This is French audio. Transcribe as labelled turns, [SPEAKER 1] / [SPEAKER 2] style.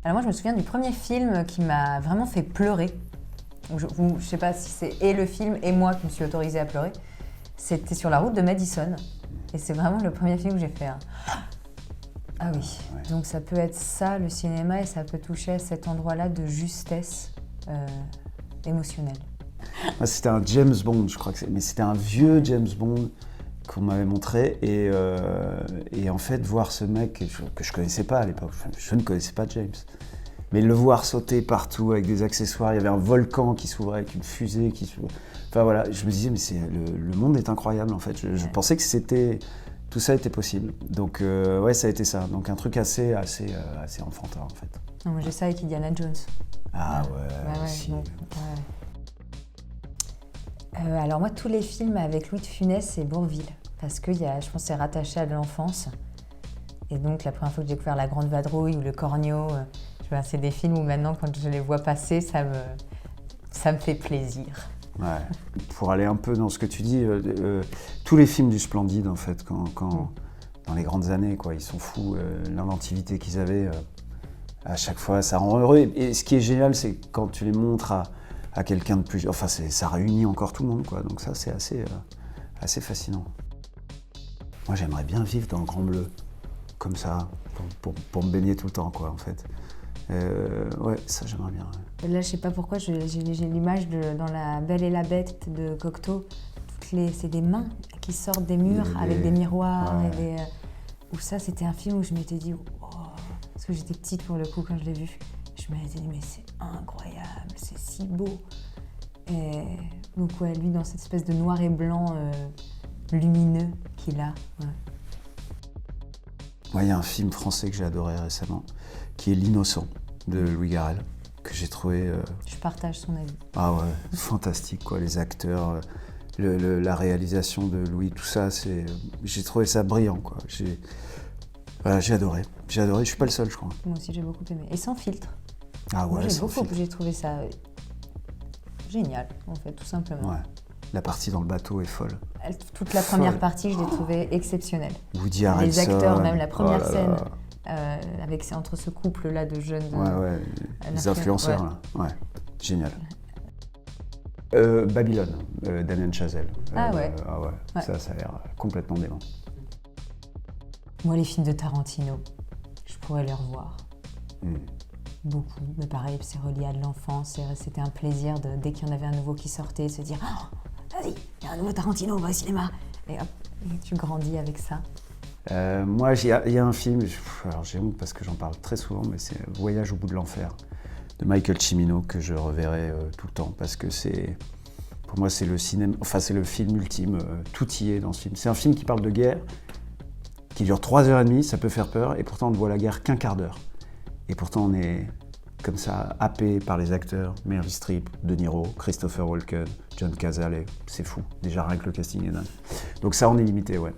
[SPEAKER 1] Alors moi, je me souviens du premier film qui m'a vraiment fait pleurer. Je sais pas si c'est et le film et moi qui me suis autorisée à pleurer. C'était Sur la route de Madison. Et c'est vraiment le premier film que j'ai fait. Ah oui.
[SPEAKER 2] Ouais.
[SPEAKER 1] Donc ça peut être ça, le cinéma, et ça peut toucher à cet endroit-là de justesse émotionnelle.
[SPEAKER 2] Moi, c'était un James Bond, je crois mais c'était un vieux James Bond qu'on m'avait montré. Et en fait, voir ce mec que je connaissais pas à l'époque, je ne connaissais pas James. Mais le voir sauter partout avec des accessoires, il y avait un volcan qui s'ouvrait avec une fusée qui s'ouvrait. Enfin voilà, je me disais, mais le monde est incroyable en fait. Je pensais que tout ça était possible. Donc ouais, ça a été ça. Donc un truc assez enfantin en fait.
[SPEAKER 1] Non, moi j'ai ça avec Indiana Jones.
[SPEAKER 2] Ah ouais, aussi.
[SPEAKER 1] Donc, alors moi, tous les films avec Louis de Funès et Bourvil, parce que je pense que c'est rattaché à de l'enfance. Et donc la première fois que j'ai découvert La Grande Vadrouille ou Le Cornio, c'est des films où maintenant, quand je les vois passer, ça me fait plaisir.
[SPEAKER 2] Ouais. Pour aller un peu dans ce que tu dis, tous les films du Splendide, en fait, dans les grandes années, quoi, ils sont fous, l'inventivité qu'ils avaient, à chaque fois, ça rend heureux. Et ce qui est génial, c'est quand tu les montres à quelqu'un de plus... Enfin, ça réunit encore tout le monde, quoi. Donc ça, c'est assez fascinant. Moi, j'aimerais bien vivre dans le Grand Bleu, comme ça, pour me baigner tout le temps, quoi, en fait. Ouais, ça, j'aimerais bien. Ouais.
[SPEAKER 1] Là, je sais pas pourquoi, j'ai l'image dans La Belle et la Bête de Cocteau. C'est des mains qui sortent des murs avec des miroirs.
[SPEAKER 2] Ouais.
[SPEAKER 1] Où ça, c'était un film où je m'étais dit, oh, parce que j'étais petite pour le coup quand je l'ai vu. Je m'étais dit, mais c'est incroyable, c'est si beau. Et donc ouais, lui dans cette espèce de noir et blanc lumineux qu'il a. Ouais.
[SPEAKER 2] Moi, il y a un film français que j'ai adoré récemment, qui est L'Innocent, de Louis Garrel, que j'ai trouvé...
[SPEAKER 1] Je partage son avis.
[SPEAKER 2] Ah ouais, fantastique, quoi, les acteurs, la réalisation de Louis, tout ça, j'ai trouvé ça brillant, quoi. J'ai adoré, je suis pas le seul, je crois.
[SPEAKER 1] Moi aussi, j'ai beaucoup aimé. Et sans filtre.
[SPEAKER 2] Ah ouais,
[SPEAKER 1] moi, j'ai trouvé ça génial, en fait, tout simplement.
[SPEAKER 2] Ouais, la partie dans le bateau est folle.
[SPEAKER 1] Toute la première partie, je l'ai trouvée exceptionnelle.
[SPEAKER 2] Woody Harrelson.
[SPEAKER 1] Les acteurs, même la première scène, entre ce couple-là de jeunes...
[SPEAKER 2] Ouais, les influenceurs, là. Ouais, génial. Babylone, Damien Chazelle.
[SPEAKER 1] Ah ouais.
[SPEAKER 2] Ça a l'air complètement dément.
[SPEAKER 1] Moi, les films de Tarantino, je pourrais les revoir. Beaucoup, mais pareil, c'est relié à de l'enfance. C'était un plaisir, dès qu'il y en avait un nouveau qui sortait, de se dire oh, vas-y, il y a un nouveau Tarantino, on va au cinéma. Et hop, tu grandis avec ça.
[SPEAKER 2] Moi, il y a un film, alors j'ai honte parce que j'en parle très souvent, mais c'est Voyage au bout de l'enfer de Michael Cimino que je reverrai tout le temps parce que pour moi, c'est le cinéma, enfin c'est le film ultime, tout y est dans ce film. C'est un film qui parle de guerre, qui dure 3h30, ça peut faire peur, et pourtant on ne voit la guerre qu'un quart d'heure. Et pourtant on est comme ça, happé par les acteurs, Meryl Streep, De Niro, Christopher Walken, John Cazale, c'est fou. Déjà rien que le casting est dingue. Donc ça en est limité, ouais.